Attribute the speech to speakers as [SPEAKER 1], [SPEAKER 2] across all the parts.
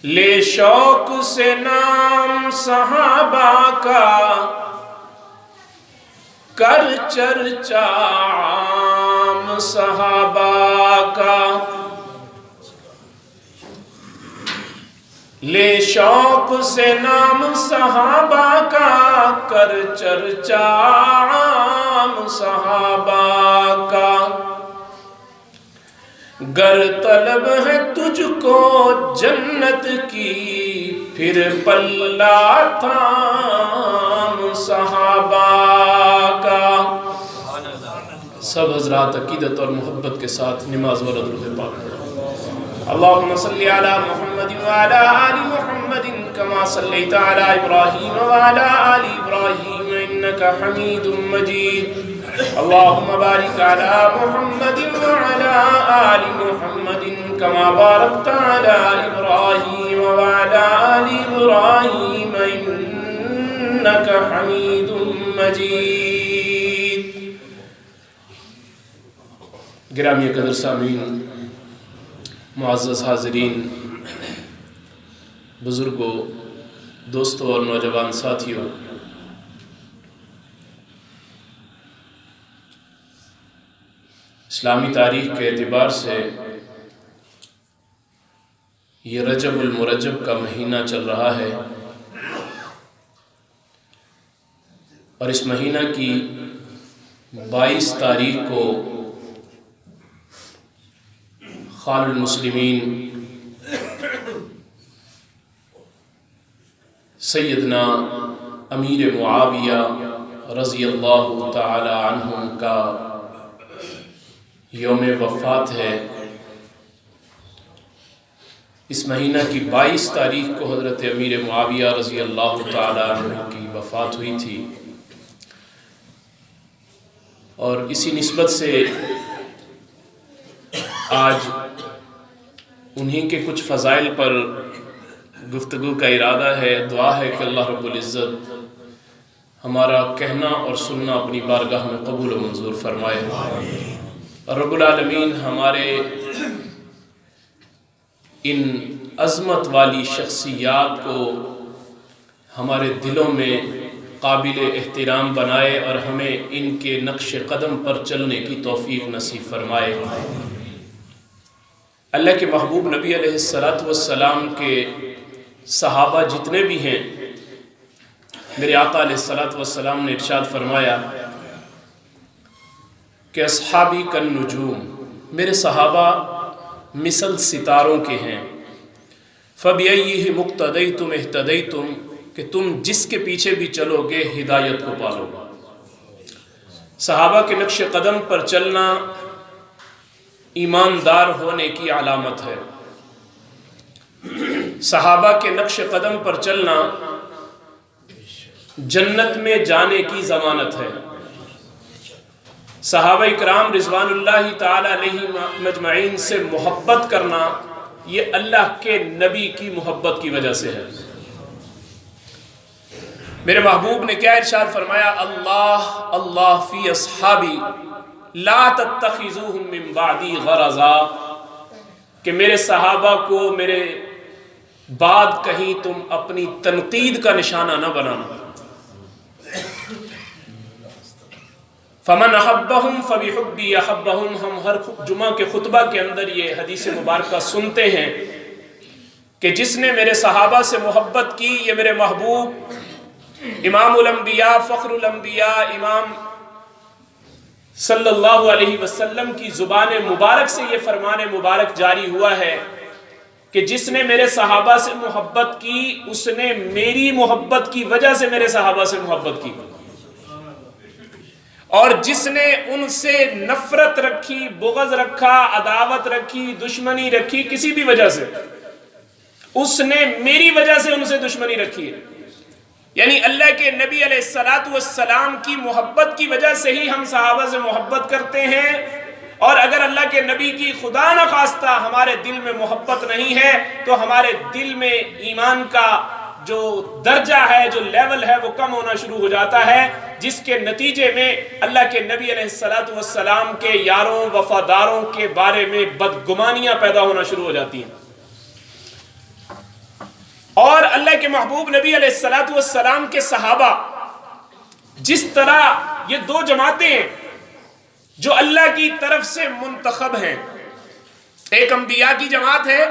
[SPEAKER 1] لے شوق سے نام صحابہ کا، کر چرچا عام صحابہ کا۔ لے شوق سے نام صحابہ کا، کر چرچا عام صحابہ کا۔ گر طلب ہے تجھ کو جنت کی، پھر پلہ تھام صحابہ کا۔ سب حضرات عقیدت اور محبت کے ساتھ نماز و درود پاک پڑھیں۔ اللہم صلی علی محمد وعلی آل محمد کما صلیت علی ابراہیم وعلی آل ابراہیم انکا حمید مجید۔ اللہم بارک علی محمد وعلی آل محمد کما بارکت علی ابراہیم وعلی آل ابراہیم انکا حمید مجید۔ گرامی قدر سامعین، معزز حاضرین، بزرگوں، دوستوں اور نوجوان ساتھیوں، اسلامی تاریخ کے اعتبار سے یہ رجب المرجب کا مہینہ چل رہا ہے، اور اس مہینہ کی 22 تاریخ کو خال المسلمین سیدنا امیر معاویہ رضی اللہ تعالی عنہم کا یوم وفات ہے۔ اس مہینہ کی 22 تاریخ کو حضرت امیر معاویہ رضی اللہ تعالی عنہ کی وفات ہوئی تھی، اور اسی نسبت سے آج انہی کے کچھ فضائل پر گفتگو کا ارادہ ہے۔ دعا ہے کہ اللہ رب العزت ہمارا کہنا اور سننا اپنی بارگاہ میں قبول و منظور فرمائے۔ رب العالمین ہمارے ان عظمت والی شخصیات کو ہمارے دلوں میں قابل احترام بنائے، اور ہمیں ان کے نقش قدم پر چلنے کی توفیق نصیب فرمائے۔ اللہ کے محبوب نبی علیہ السلام کے صحابہ جتنے بھی ہیں، میرے آقا علیہ السلام نے ارشاد فرمایا کہ اصحابی کالنجوم، میرے صحابہ مثل ستاروں کے ہیں۔ فَبِأَيِّهِ مُقْتَدَيْتُمْ اهْتَدَيْتُمْ، کہ تم جس کے پیچھے بھی چلو گے ہدایت کو پالو گے۔ صحابہ کے نقش قدم پر چلنا ایماندار ہونے کی علامت ہے۔ صحابہ کے نقش قدم پر چلنا جنت میں جانے کی ضمانت ہے۔ صحابہ اکرام رضوان اللہ تعالی علیہ مجمعین سے محبت کرنا یہ اللہ کے نبی کی محبت کی وجہ سے ہے۔ میرے محبوب نے کیا ارشاد فرمایا؟ اللہ اللہ فی اصحابی لا تتخذوہم من بعدی غرضا، کہ میرے صحابہ کو میرے بعد کہیں تم اپنی تنقید کا نشانہ نہ بنانا۔ فمن احبہم فبحبی احبہم، ہم ہر جمعہ کے خطبہ کے اندر یہ حدیث مبارکہ سنتے ہیں کہ جس نے میرے صحابہ سے محبت کی، یہ میرے محبوب امام الانبیاء فخر الانبیاء امام صلی اللہ علیہ وسلم کی زبان مبارک سے یہ فرمان مبارک جاری ہوا ہے کہ جس نے میرے صحابہ سے محبت کی، اس نے میری محبت کی وجہ سے میرے صحابہ سے محبت کی، اور جس نے ان سے نفرت رکھی، بغض رکھا، عداوت رکھی، دشمنی رکھی کسی بھی وجہ سے، اس نے میری وجہ سے ان سے دشمنی رکھی ہے۔ یعنی اللہ کے نبی علیہ السلام کی محبت کی وجہ سے ہی ہم صحابہ سے محبت کرتے ہیں، اور اگر اللہ کے نبی کی خدا نخواستہ ہمارے دل میں محبت نہیں ہے تو ہمارے دل میں ایمان کا جو درجہ ہے، جو لیول ہے، وہ کم ہونا شروع ہو جاتا ہے، جس کے نتیجے میں اللہ کے نبی علیہ السلام کے یاروں وفاداروں کے بارے میں بدگمانیاں پیدا ہونا شروع ہو جاتی ہیں۔ اور اللہ کے محبوب نبی علیہ الصلوۃ والسلام کے صحابہ، جس طرح یہ دو جماعتیں ہیں جو اللہ کی طرف سے منتخب ہیں. ایک انبیاء کی جماعت ہے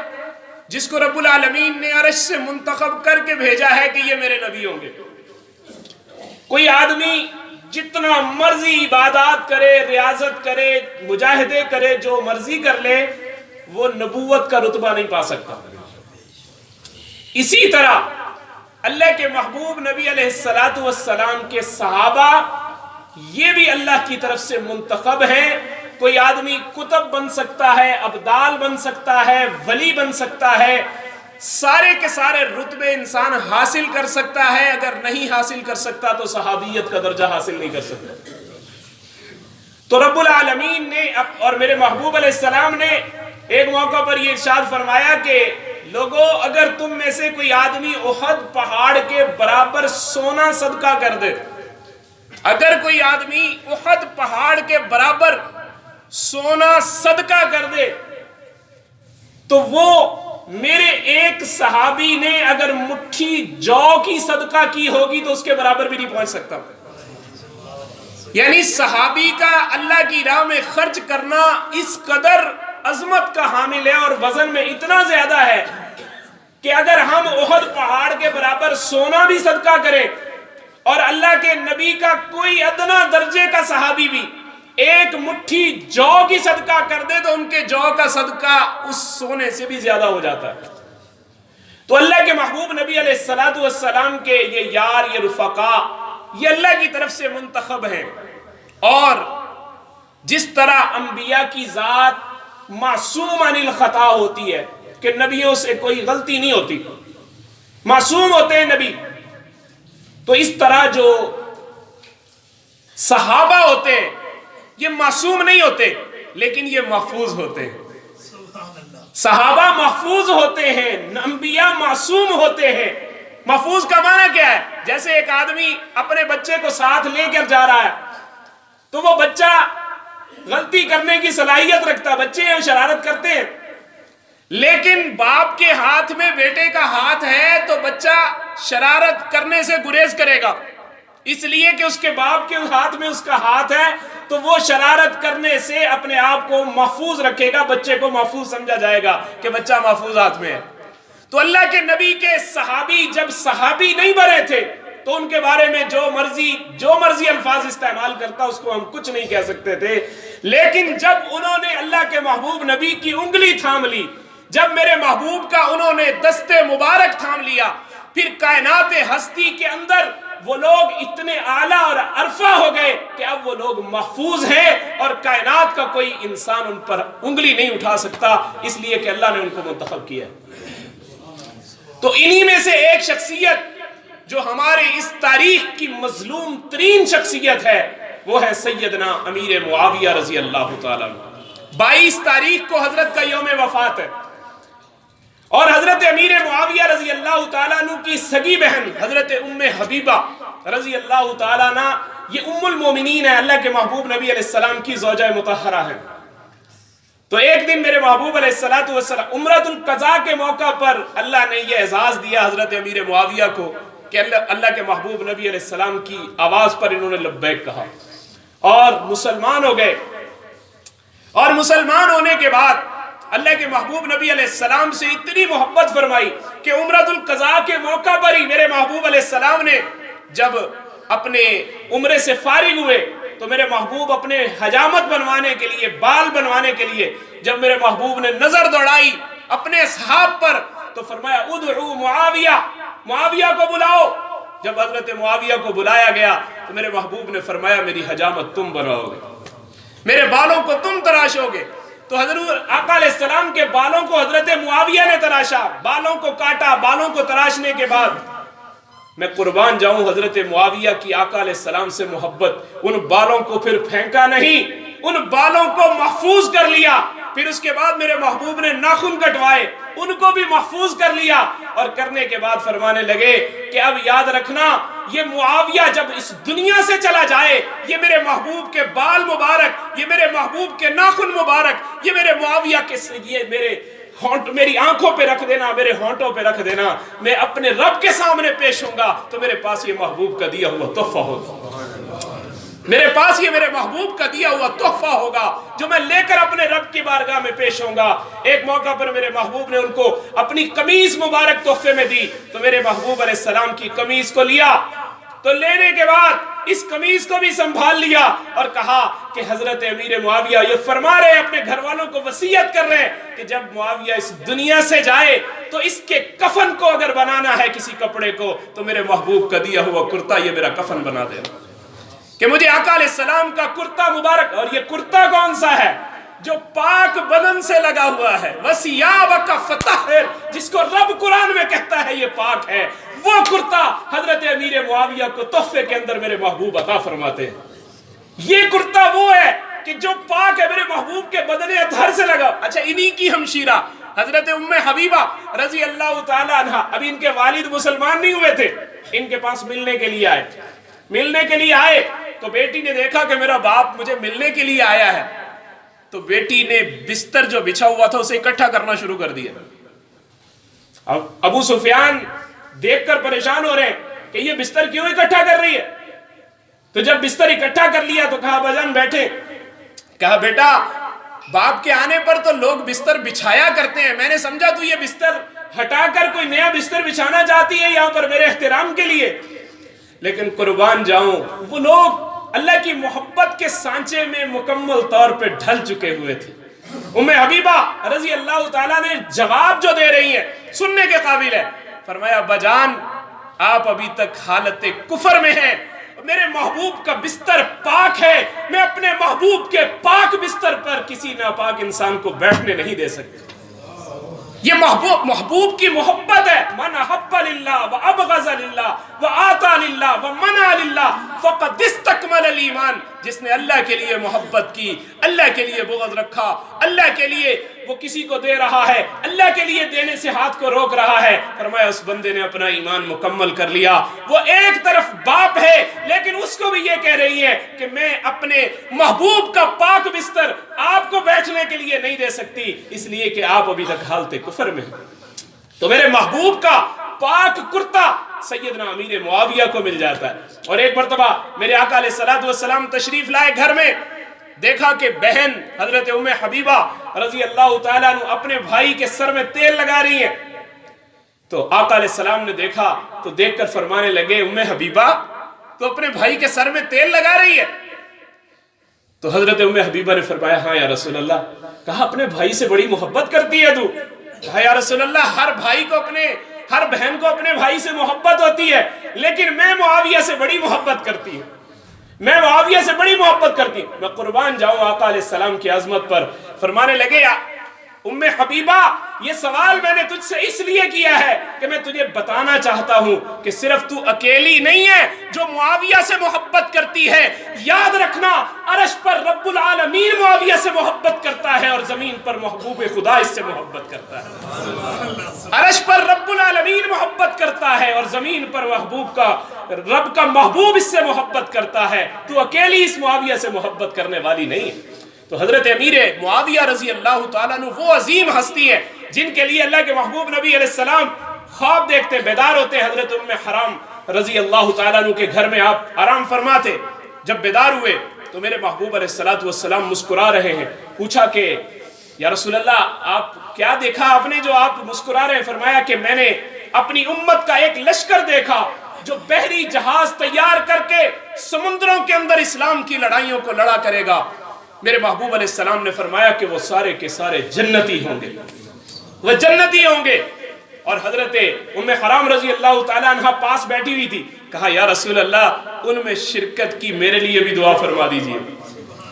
[SPEAKER 1] جس کو رب العالمین نے عرش سے منتخب کر کے بھیجا ہے کہ یہ میرے نبی ہوں گے. کوئی آدمی جتنا مرضی عبادات کرے، ریاضت کرے، مجاہدے کرے، جو مرضی کر لے، وہ نبوت کا رتبہ نہیں پا سکتا. اسی طرح اللہ کے محبوب نبی علیہ الصلوۃ والسلام کے صحابہ یہ بھی اللہ کی طرف سے منتخب ہیں. کوئی آدمی کتب بن سکتا ہے، ابدال بن سکتا ہے، ولی بن سکتا ہے، سارے کے سارے رتبے انسان حاصل کر سکتا ہے. اگر نہیں حاصل کر سکتا تو صحابیت کا درجہ حاصل نہیں کر سکتا. تو رب العالمین نے اور میرے محبوب علیہ السلام نے ایک موقع پر یہ ارشاد فرمایا کہ لوگو، اگر تم میں سے کوئی آدمی احد پہاڑ کے برابر سونا صدقہ کر دے، اگر کوئی آدمی احد پہاڑ کے برابر سونا صدقہ کر دے، تو وہ میرے ایک صحابی نے اگر مٹھی جو کی صدقہ کی ہوگی تو اس کے برابر بھی نہیں پہنچ سکتا. یعنی صحابی کا اللہ کی راہ میں خرچ کرنا اس قدر عظمت کا حامل ہے اور وزن میں اتنا زیادہ ہے کہ اگر ہم احد پہاڑ کے برابر سونا بھی صدقہ کریں اور اللہ کے نبی کا کوئی ادنا درجے کا صحابی بھی ایک مٹھی جو کی صدقہ کر دے تو ان کے جو کا صدقہ اس سونے سے بھی زیادہ ہو جاتا ہے. تو اللہ کے محبوب نبی علیہ الصلوۃ والسلام کے یہ یار، یہ رفقا، یہ اللہ کی طرف سے منتخب ہیں. اور جس طرح انبیاء کی ذات معصوم عن الخطا ہوتی ہے کہ نبیوں سے کوئی غلطی نہیں ہوتی، معصوم ہوتے ہیں نبی، تو اس طرح جو صحابہ ہوتے ہیں یہ معصوم نہیں ہوتے لیکن یہ محفوظ ہوتے ہیں. صحابہ محفوظ ہوتے ہیں، انبیاء معصوم ہوتے ہیں. محفوظ کا معنی کیا ہے؟ جیسے ایک آدمی اپنے بچے کو ساتھ لے کر جا رہا ہے تو وہ بچہ غلطی کرنے کی صلاحیت رکھتا ہے، بچے ہیں شرارت کرتے ہیں، لیکن باپ کے ہاتھ میں بیٹے کا ہاتھ ہے تو بچہ شرارت کرنے سے گریز کرے گا، اس لیے کہ اس کے باپ کے ہاتھ میں اس کا ہاتھ ہے تو وہ شرارت کرنے سے اپنے آپ کو محفوظ رکھے گا، بچے کو محفوظ سمجھا جائے گا کہ بچہ محفوظ ہاتھ میں ہے. تو اللہ کے نبی کے صحابی جب صحابی نہیں بنے تھے تو ان کے بارے میں جو مرضی الفاظ استعمال کرتا اس کو ہم کچھ نہیں کہہ سکتے تھے. لیکن جب انہوں نے اللہ کے محبوب نبی کی انگلی تھام لی، جب میرے محبوب کا انہوں نے دست مبارک تھام لیا، پھر کائنات ہستی کے اندر وہ لوگ اتنے اعلیٰ اور عرفہ ہو گئے کہ اب وہ لوگ محفوظ ہیں اور کائنات کا کوئی انسان ان پر انگلی نہیں اٹھا سکتا، اس لیے کہ اللہ نے ان کو منتخب کیا. تو انہی میں سے ایک شخصیت جو ہمارے اس تاریخ کی مظلوم ترین شخصیت ہے وہ ہے سیدنا امیر معاویہ رضی اللہ تعالیٰ عنہ. 22 تاریخ کو حضرت کا یوم وفات ہے اور حضرت امیر معاویہ رضی اللہ تعالیٰ عنہ کی سگی بہن حضرت ام حبیبہ رضی اللہ تعالیٰ عنہ یہ ام المومنین ہے، اللہ کے محبوب نبی علیہ السلام کی زوجہ مطہرہ ہے. تو ایک دن میرے محبوب علیہ السلام عمرۃ القضاء کے موقع پر اللہ نے یہ اعزاز دیا حضرت امیر معاویہ کو کہ اللہ کے محبوب نبی علیہ السلام کی آواز پر انہوں نے لبیک کہا اور مسلمان ہو گئے. اور مسلمان ہونے کے بعد اللہ کے محبوب نبی علیہ السلام سے اتنی محبت فرمائی کہ عمرۃ القضاء کے موقع پر ہی میرے محبوب علیہ السلام نے جب اپنے عمرے سے فارغ ہوئے تو میرے محبوب اپنے حجامت بنوانے کے لیے، بال بنوانے کے لیے جب میرے محبوب نے نظر دوڑائی اپنے اصحاب پر تو فرمایا ادعو معاویہ، معاویہ کو بلاؤ. جب حضرت معاویہ کو بلایا گیا تو میرے محبوب نے فرمایا میری حجامت تم بناؤ گے، میرے بالوں کو تم تراشو گے. تو حضرت آقا علیہ السلام کے بالوں کو حضرت معاویہ نے تراشا، بالوں کو کاٹا. بالوں کو تراشنے کے بعد میں قربان جاؤں حضرت معاویہ کی آقا علیہ السلام سے محبت، ان بالوں کو پھر پھینکا نہیں، ان بالوں کو محفوظ کر لیا. پھر اس کے بعد میرے محبوب نے ناخن کٹوائے، ان کو بھی محفوظ کر لیا اور کرنے کے بعد فرمانے لگے کہ اب یاد رکھنا یہ معاویہ جب اس دنیا سے چلا جائے یہ میرے محبوب کے بال مبارک، یہ میرے محبوب کے ناخن مبارک، یہ میرے معاویہ کے، یہ میرے ہونٹ میری آنکھوں پہ رکھ دینا، میرے ہونٹوں پہ رکھ دینا، میں اپنے رب کے سامنے پیش ہوں گا تو میرے پاس یہ محبوب کا دیا ہوا تحفہ ہوگا، میرے پاس یہ میرے محبوب کا دیا ہوا تحفہ ہوگا جو میں لے کر اپنے رب کی بارگاہ میں پیش ہوں گا۔ ایک موقع پر میرے محبوب نے ان کو اپنی قمیص مبارک تحفے میں دی، تو میرے محبوب علیہ السلام کی قمیص کو لیا، تو لینے کے بعد اس قمیص کو بھی سنبھال لیا اور کہا کہ حضرت امیر معاویہ یہ فرما رہے ہیں، اپنے گھر والوں کو وصیت کر رہے ہیں کہ جب معاویہ اس دنیا سے جائے تو اس کے کفن کو اگر بنانا ہے کسی کپڑے کو تو میرے محبوب کا دیا ہوا کرتا یہ میرا کفن بنا دینا، کہ مجھے آقا علیہ السلام کا کرتا مبارک۔ اور یہ کرتا کون سا ہے؟ جو پاک بدن سے لگا ہوا ہے، وَثِيَابَكَ فَطَهِّرْ، جس کو رب قرآن میں کہتا ہے یہ پاک ہے، وہ کرتا حضرت امیر معاویہ کو تحفے کے اندر میرے محبوب عطا فرماتے ہیں۔ یہ کرتا وہ ہے کہ جو پاک ہے، میرے محبوب کے بدن اطہر سے لگا۔ اچھا، انہی کی ہمشیرہ حضرت ام حبیبہ رضی اللہ تعالی عنہ، ابھی ان کے والد مسلمان نہیں ہوئے تھے، ان کے پاس ملنے کے لیے آئے تو بیٹی نے دیکھا کہ میرا باپ مجھے ملنے کے لیے آیا ہے، تو بیٹی نے بستر جو بچھا ہوا تھا اسے اکٹھا کرنا شروع کر دیا۔ اب ابو سفیان دیکھ کر پریشان ہو رہے ہیں کہ یہ بستر کیوں اکٹھا کر رہی ہے، تو جب بستر اکٹھا کر لیا تو کہا بجان بیٹھے، کہا بیٹا باپ کے آنے پر تو لوگ بستر بچھایا کرتے ہیں، میں نے سمجھا تو یہ بستر ہٹا کر کوئی نیا بستر بچھانا چاہتی ہے یہاں پر میرے احترام کے لیے، لیکن قربان جاؤں وہ لوگ اللہ کی محبت کے سانچے میں مکمل طور پہ ڈھل چکے ہوئے تھے۔ ام حبیبہ رضی اللہ تعالیٰ نے جواب جو دے رہی ہیں سننے کے قابل ہے، فرمایا بجان آپ ابھی تک حالت کفر میں ہیں، میرے محبوب کا بستر پاک ہے، میں اپنے محبوب کے پاک بستر پر کسی ناپاک انسان کو بیٹھنے نہیں دے سکتے۔ یہ محبوب کی محبت ہے، من احب للہ و ابغض للہ و آتا للہ و منع للہ فقد استکمل الایمان، جس نے اللہ کے لیے محبت کی، اللہ کے لیے بغض رکھا، اللہ کے لیے وہ کسی کو دے رہا ہے، اللہ کے لیے دینے سے ہاتھ کو روک رہا ہے، فرمایا اس بندے نے اپنا ایمان مکمل کر لیا۔ وہ ایک طرف باپ ہے لیکن اس کو بھی یہ کہہ رہی ہے کہ میں اپنے محبوب کا پاک بستر آپ کو بیٹھنے کے لیے نہیں دے سکتی، اس لیے کہ آپ ابھی تک حالت کفر میں ہیں۔ تو میرے محبوب کا پاک کرتا سیدنا امیر معاویہ کو مل جاتا ہے۔ اور ایک مرتبہ میرے آقا علیہ السلام تشریف لائے گھر میں، دیکھا کہ بہن حضرت ام حبیبہ رضی اللہ تعالیٰ عنہ اپنے بھائی کے سر میں تیل لگا رہی ہیں، تو آقا علیہ السلام نے دیکھا تو دیکھ کر فرمانے لگے ام حبیبہ تو اپنے بھائی کے سر میں تیل لگا رہی ہے؟ تو حضرت ام حبیبہ نے فرمایا ہاں یا رسول اللہ۔ کہا اپنے بھائی سے بڑی محبت کرتی ہے تو؟ کہا یا رسول اللہ ہر بہن کو اپنے بھائی سے محبت ہوتی ہے، لیکن میں معاویہ سے بڑی محبت کرتی ہوں، میں قربان جاؤں آقا علیہ السلام کی عظمت پر۔ فرمانے لگے ام حبیبہ یہ سوال میں نے تجھ سے اس لیے کیا ہے کہ میں تجھے بتانا چاہتا ہوں کہ صرف تو اکیلی نہیں ہے جو معاویہ سے محبت کرتی ہے، یاد رکھنا عرش پر رب العالمین معاویہ سے محبت کرتا ہے اور زمین پر محبوب خدا اس سے محبت کرتا ہے۔ عرش پر رب العالمین محبت کرتا ہے اور زمین پر رب کا محبوب اس سے محبت کرتا ہے، تو اکیلی اس معاویہ سے محبت کرنے والی نہیں ہے۔ تو حضرت امیر معاویہ رضی اللہ تعالیٰ عنہ وہ عظیم ہستی ہے جن کے لیے اللہ کے محبوب نبی علیہ السلام خواب دیکھتے، بیدار ہوتے۔ حضرت ام حرام رضی اللہ تعالیٰ عنہ کے گھر میں آپ آرام فرماتے، جب بیدار ہوئے تو میرے محبوب علیہ السلام مسکرا رہے ہیں۔ پوچھا کہ یا رسول اللہ آپ کیا دیکھا آپ نے جو آپ مسکرا رہے ہیں؟ فرمایا کہ میں نے اپنی امت کا ایک لشکر دیکھا جو بحری جہاز تیار کر کے سمندروں کے اندر اسلام کی لڑائیوں کو لڑا کرے گا۔ میرے محبوب علیہ السلام نے فرمایا کہ وہ سارے کے سارے جنتی ہوں گے، اور حضرت ام حرام رضی اللہ تعالیٰ عنہ پاس بیٹھی ہوئی تھی۔ کہا یا رسول اللہ ان میں شرکت کی میرے لیے بھی دعا فرما دیجئے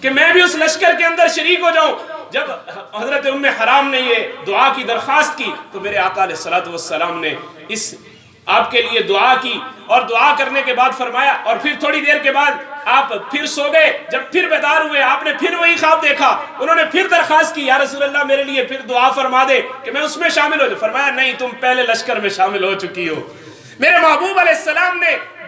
[SPEAKER 1] کہ میں بھی اس لشکر کے اندر شریک ہو جاؤں۔ جب حضرت ام حرام نے یہ دعا کی درخواست کی تو میرے آقا علیہ السلام نے اس آپ کے لیے دعا کی، اور دعا کرنے کے بعد فرمایا، اور پھر تھوڑی دیر کے بعد آپ پھر سو گئے۔ جب پھر بیدار ہوئے آپ نے پھر وہی خواب دیکھا، انہوں نے پھر درخواست کی یا رسول اللہ میرے لیے پھر دعا فرما دے کہ میں اس میں شامل ہو جاؤں۔ فرمایا نہیں، تم پہلے لشکر میں شامل ہو چکی ہو۔ میرے محبوب علیہ السلام نے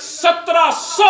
[SPEAKER 1] 1700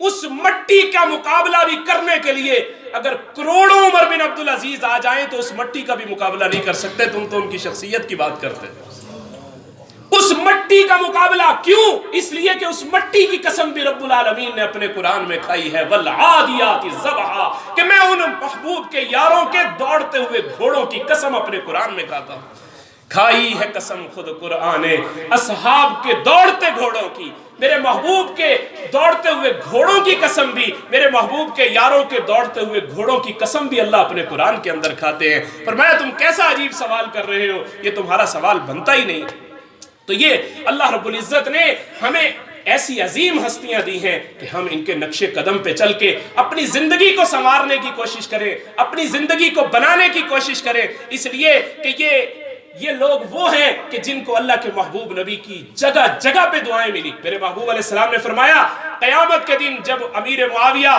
[SPEAKER 1] اس مٹی کا مقابلہ بھی کرنے کے لیے اگر کروڑوں عمر بن عبدالعزیز آ جائیں تو اس مٹی کا بھی مقابلہ نہیں کر سکتے. تم تو ان کی شخصیت کی بات کرتے. اس مٹی کا مقابلہ کیوں؟ اس لیے کہ اس مٹی کی قسم بھی رب العالمین نے اپنے قرآن میں کھائی ہے، والعادیات ضبحا، کہ میں ان محبوب کے یاروں کے دوڑتے ہوئے گھوڑوں کی قسم اپنے قرآن میں کھاتا ہوں. کھائی ہے قسم خود قرآن نے اصحاب کے دوڑتے گھوڑوں کی، میرے محبوب کے دوڑتے ہوئے گھوڑوں کی قسم بھی، میرے محبوب کے یاروں کے دوڑتے ہوئے گھوڑوں کی قسم بھی اللہ اپنے قرآن کے اندر کھاتے ہیں. فرمایا تم کیسا عجیب سوال کر رہے ہو، یہ تمہارا سوال بنتا ہی نہیں. تو یہ اللہ رب العزت نے ہمیں ایسی عظیم ہستیاں دی ہیں کہ ہم ان کے نقش قدم پہ چل کے اپنی زندگی کو سنوارنے کی کوشش کریں، اپنی زندگی کو بنانے کی کوشش کریں. اس لیے کہ یہ لوگ وہ ہیں کہ جن کو اللہ کے محبوب نبی کی جگہ جگہ پہ دعائیں ملی. میرے محبوب علیہ السلام نے فرمایا قیامت کے دن جب امیر معاویہ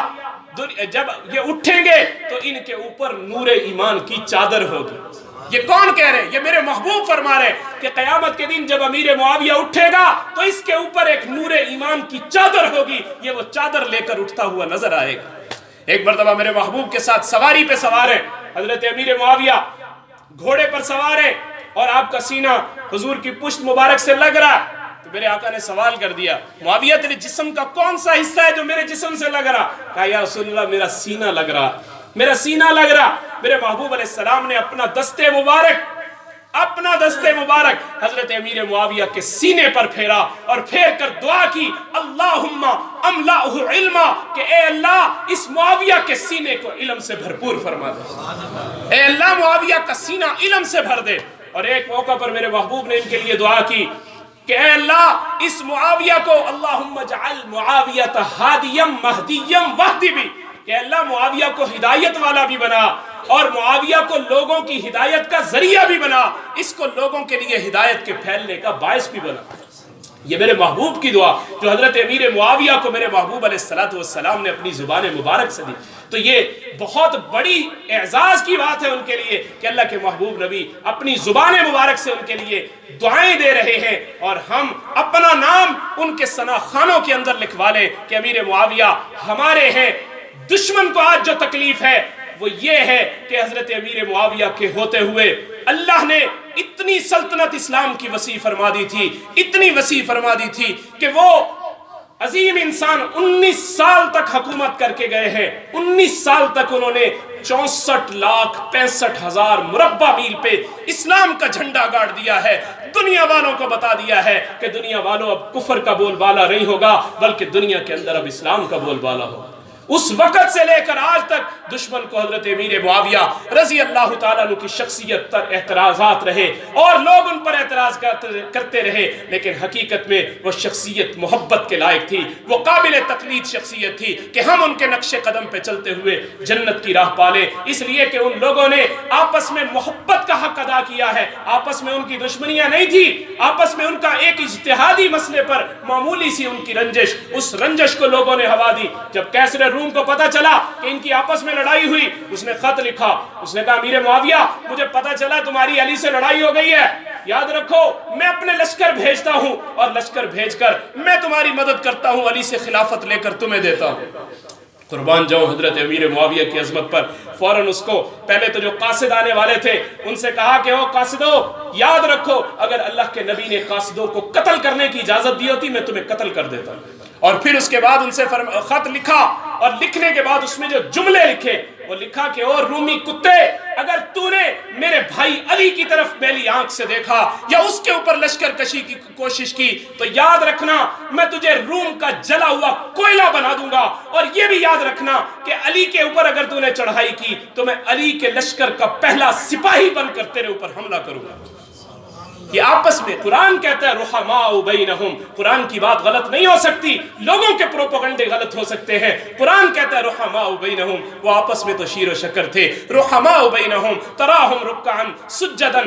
[SPEAKER 1] جب یہ اٹھیں گے تو ان کے اوپر نور ایمان کی چادر ہوگی. یہ کون کہہ رہے ہیں؟ یہ میرے محبوب فرما رہے ہیں کہ قیامت کے دن جب امیر معاویہ اٹھے گا تو اس کے اوپر ایک نور ایمان کی چادر ہوگی. یہ وہ چادر لے کر اٹھتا ہوا نظر آئے گا. ایک مرتبہ میرے محبوب کے ساتھ سواری پہ سوار ہیں حضرت امیر معاویہ، گھوڑے پر سوار ہیں اور آپ کا سینہ حضور کی پشت مبارک سے لگ رہا. تو میرے آقا نے سوال کر دیا، معاویہ تیرے جسم کا کون سا حصہ ہے جو میرے جسم سے لگ رہا؟ کہا یا رسول اللہ میرا سینہ لگ رہا، میرا سینہ لگ رہا. میرے محبوب علیہ السلام نے اپنا دستے مبارک حضرت امیر معاویہ کے سینے پر پھیرا اور پھیر کر دعا کی، اللہم املأہ علما، کہ اے اللہ اس معاویہ کے سینے کو علم سے بھرپور فرما دے، اے اللہ معاویہ کا سینہ علم سے بھر دے. اور ایک موقع پر میرے محبوب نے ان کے لیے دعا کی کہ اے اللہ اس معاویہ کو اللہم اجعل معاویۃ ہادیا مہدیا واہدی بھی، کہ اللہ معاویہ کو ہدایت والا بھی بنا اور معاویہ کو لوگوں کی ہدایت کا ذریعہ بھی بنا، اس کو لوگوں کے لیے ہدایت کے پھیلنے کا باعث بھی بنا. یہ میرے محبوب کی دعا جو حضرت امیر معاویہ کو میرے محبوب علیہ السلام نے اپنی زبان مبارک سے دی. تو یہ بہت بڑی اعزاز کی بات ہے ان کے لیے کہ اللہ کے محبوب نبی اپنی زبان مبارک سے ان کے لیے دعائیں دے رہے ہیں اور ہم اپنا نام ان کے ثناخانوں کے اندر لکھوا لیں کہ امیر معاویہ ہمارے ہیں. دشمن کو آج جو تکلیف ہے وہ یہ ہے کہ حضرت امیر معاویہ کے ہوتے ہوئے اللہ نے اتنی سلطنت اسلام کی وسیع فرما دی تھی، اتنی وسیع فرما دی تھی کہ وہ عظیم انسان 19 سال تک حکومت کر کے گئے ہیں. 19 سال تک انہوں نے 64,65,000 مربع میل پہ اسلام کا جھنڈا گاڑ دیا ہے. دنیا والوں کو بتا دیا ہے کہ دنیا والوں اب کفر کا بول بالا نہیں ہوگا بلکہ دنیا کے اندر اب اسلام کا بول بالا ہوگا. اس وقت سے لے کر آج تک دشمن کو حضرت امیر معاویہ رضی اللہ تعالیٰ عنہ کی شخصیت پر اعتراضات رہے اور لوگ ان پر اعتراض کرتے رہے، لیکن حقیقت میں وہ شخصیت محبت کے لائق تھی، وہ قابل تقلید شخصیت تھی کہ ہم ان کے نقش قدم پہ چلتے ہوئے جنت کی راہ پالیں. اس لیے کہ ان لوگوں نے آپس میں محبت کا حق ادا کیا ہے، آپس میں ان کی دشمنیاں نہیں تھی، آپس میں ان کا ایک اجتہادی مسئلے پر معمولی سی ان کی رنجش، اس رنجش کو لوگوں نے ہوا دی. جب کیسر روم کو پتا چلا کہ ان کی آپس میں لڑائی ہوئی، اس نے خط لکھا، اس نے کہا امیر معاویہ مجھے پتا چلا تمہاری علی سے لڑائی ہو گئی ہے، یاد رکھو میں اپنے لشکر بھیجتا ہوں اور لشکر بھیج کر میں تمہاری مدد کرتا ہوں، علی سے خلافت لے کر تمہیں دیتا ہوں. قربان جاؤں حضرت امیر معاویہ کی عظمت پر. فوراً اس کو پہلے تو جو قاصد آنے والے تھے ان سے کہا کہ او قاصدو یاد رکھو اگر اللہ کے نبی نے قاصدوں کو قتل کرنے کی اجازت دی ہوتی میں تمہیں قتل کر دیتا. اور پھر اس کے بعد ان سے خط لکھا اور لکھنے کے بعد اس میں جو جملے لکھے وہ لکھا کہ اور رومی کتے اگر تو نے میرے بھائی علی کی طرف میلی آنکھ سے دیکھا یا اس کے اوپر لشکر کشی کی کوشش کی تو یاد رکھنا میں تجھے روم کا جلا ہوا کوئلہ بنا دوں گا. اور یہ بھی یاد رکھنا کہ علی کے اوپر اگر تو نے چڑھائی کی تو میں علی کے لشکر کا پہلا سپاہی بن کر تیرے اوپر حملہ کروں گا. یہ آپس میں قرآن کہتا ہے رحماء بینہم، قرآن کی بات غلط نہیں ہو سکتی، لوگوں کے پروپیگنڈے غلط ہو سکتے ہیں. قرآن کہتا ہے رحماء بینہم، وہ آپس میں تو شیر و شکر تھے. رحماء بینہم تراہم رکعا سجدا،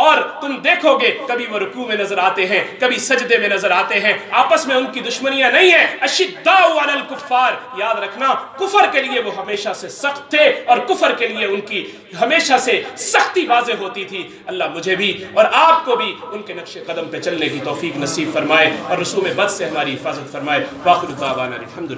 [SPEAKER 1] اور تم دیکھو گے کبھی وہ رکوع میں نظر آتے ہیں کبھی سجدے میں نظر آتے ہیں. آپس میں ان کی دشمنیاں نہیں ہیں. اشداء علی الکفار، یاد رکھنا کفر کے لیے وہ ہمیشہ سے سخت تھے اور کفر کے لیے ان کی ہمیشہ سے سختی واضح ہوتی تھی. اللہ مجھے بھی اور آپ کو بھی ان کے نقش قدم پہ چلنے کی توفیق نصیب فرمائے اور رسوم بد سے ہماری حفاظت فرمائے. واخر دعوانا الحمدللہ.